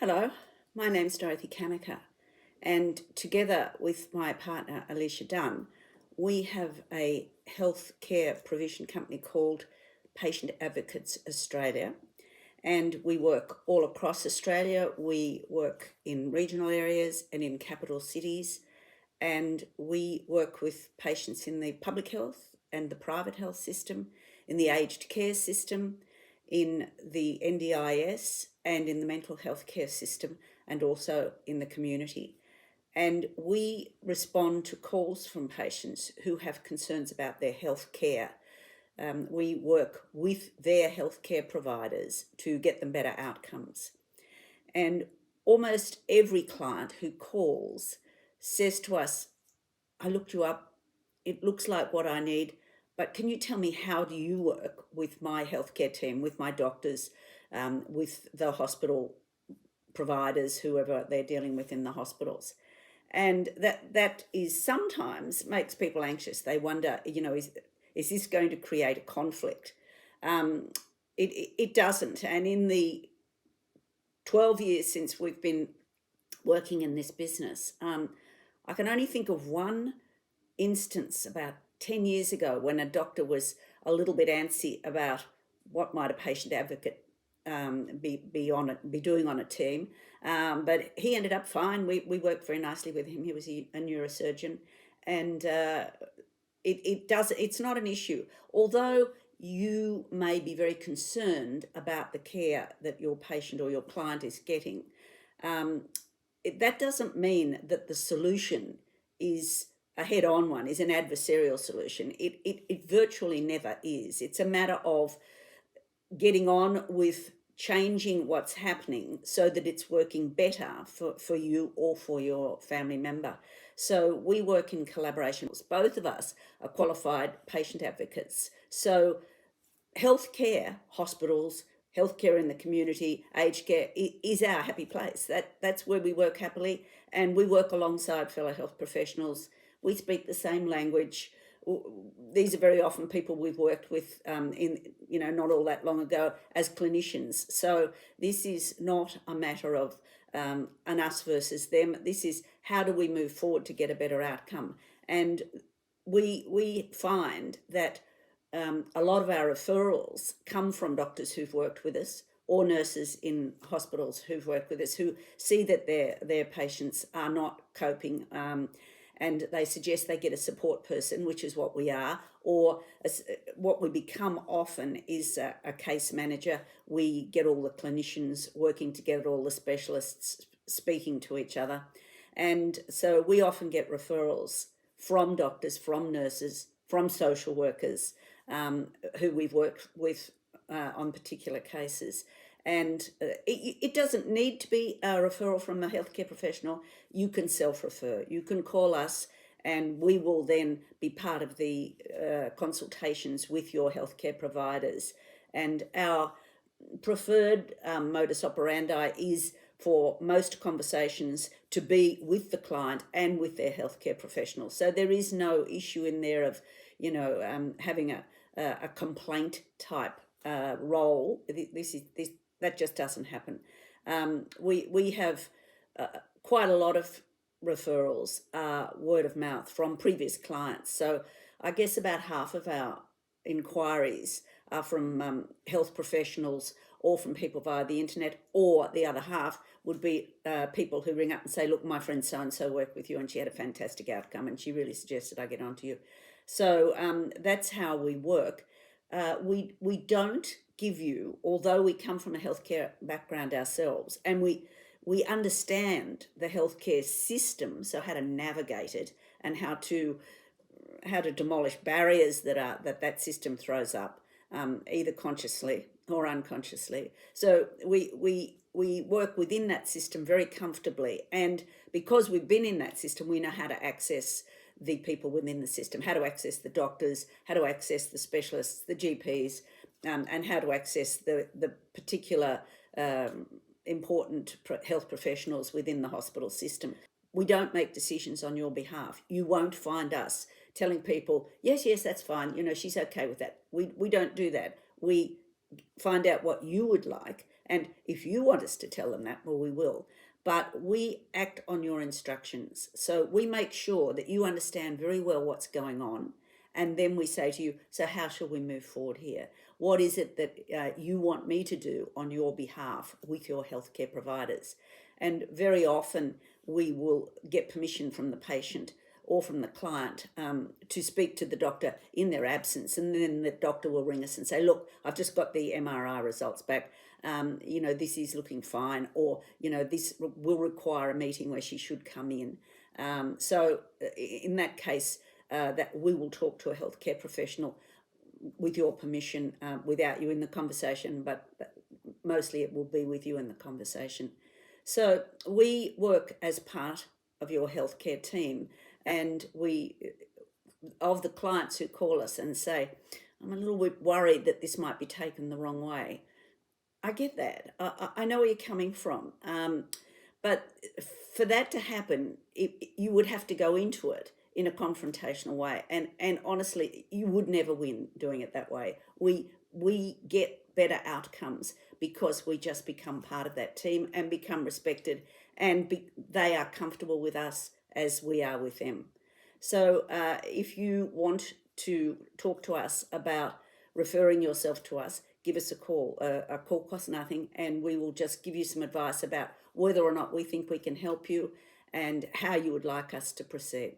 Hello, my name's Dorothy Kamaker, and together with my partner Alicia Dunn, we have a healthcare provision company called Patient Advocates Australia, and we work all across Australia. We work in regional areas and in capital cities, and we work with patients in the public health and the private health system, in the aged care system, in the NDIS, and in the mental health care system, and also in the community. And we respond to calls from patients who have concerns about their health care. We work with their healthcare providers to get them better outcomes. And almost every client who calls says to us, I looked you up, it looks like what I need, but can you tell me, how do you work with my healthcare team, with my doctors, with the hospital providers, whoever they're dealing with in the hospitals? And that is sometimes makes people anxious. They wonder, is this going to create a conflict? It doesn't. And in the 12 years since we've been working in this business, I can only think of one instance about 10 years ago when a doctor was a little bit antsy about what might a patient advocate be doing on a team. But he ended up fine. We worked very nicely with him. He was a neurosurgeon, and it's not an issue. Although you may be very concerned about the care that your patient or your client is getting, that doesn't mean that the solution is a head-on one, is an adversarial solution. It virtually never is. It's a matter of getting on with changing what's happening so that it's working better for you or for your family member. So we work in collaboration. Both of us are qualified patient advocates. So healthcare, hospitals, healthcare in the community, aged care is our happy place. That's where we work happily, and we work alongside fellow health professionals. We speak the same language. These are very often people we've worked with not all that long ago as clinicians. So this is not a matter of an us versus them. This is, how do we move forward to get a better outcome? And we find that a lot of our referrals come from doctors who've worked with us, or nurses in hospitals who've worked with us, who see that their patients are not coping, and they suggest they get a support person, which is what we are, or what we become often is a case manager. We get all the clinicians working together, all the specialists speaking to each other. And so we often get referrals from doctors, from nurses, from social workers, who we've worked with on particular cases. And it doesn't need to be a referral from a healthcare professional. You can self-refer. You can call us, and we will then be part of the consultations with your healthcare providers. And our preferred modus operandi is for most conversations to be with the client and with their healthcare professional. So there is no issue in there of, having a complaint type role. That just doesn't happen. We have quite a lot of referrals, word of mouth from previous clients. So I guess about half of our inquiries are from health professionals or from people via the internet, or the other half would be people who ring up and say, look, my friend so-and-so worked with you and she had a fantastic outcome and she really suggested I get onto you. So that's how we work. We don't give you, although we come from a healthcare background ourselves, and we understand the healthcare system, so how to navigate it and how to demolish barriers that system throws up, either consciously or unconsciously. So we work within that system very comfortably, and because we've been in that system, we know how to access the people within the system, how to access the doctors, how to access the specialists, the GPs, and how to access the particular important health professionals within the hospital system. We don't make decisions on your behalf. You won't find us telling people, yes, that's fine, she's okay with that. We don't do that. We find out what you would like, And if you want us to tell them that, well, we will. But we act on your instructions. So we make sure that you understand very well what's going on. And then we say to you, so how shall we move forward here? What is it that you want me to do on your behalf with your healthcare providers? And very often we will get permission from the patient or from the client to speak to the doctor in their absence. And then the doctor will ring us and say, look, I've just got the MRI results back. This is looking fine, or, this will require a meeting where she should come in. So in that case, that we will talk to a healthcare professional with your permission, without you in the conversation, but mostly it will be with you in the conversation. So we work as part of your healthcare team, and of the clients who call us and say, I'm a little bit worried that this might be taken the wrong way. I get that. I know where you're coming from. But for that to happen, you would have to go into it in a confrontational way. And honestly, you would never win doing it that way. We get better outcomes because we just become part of that team and become respected, and they are comfortable with us as we are with them. So if you want to talk to us about referring yourself to us, give us a call. A call costs nothing, and we will just give you some advice about whether or not we think we can help you and how you would like us to proceed.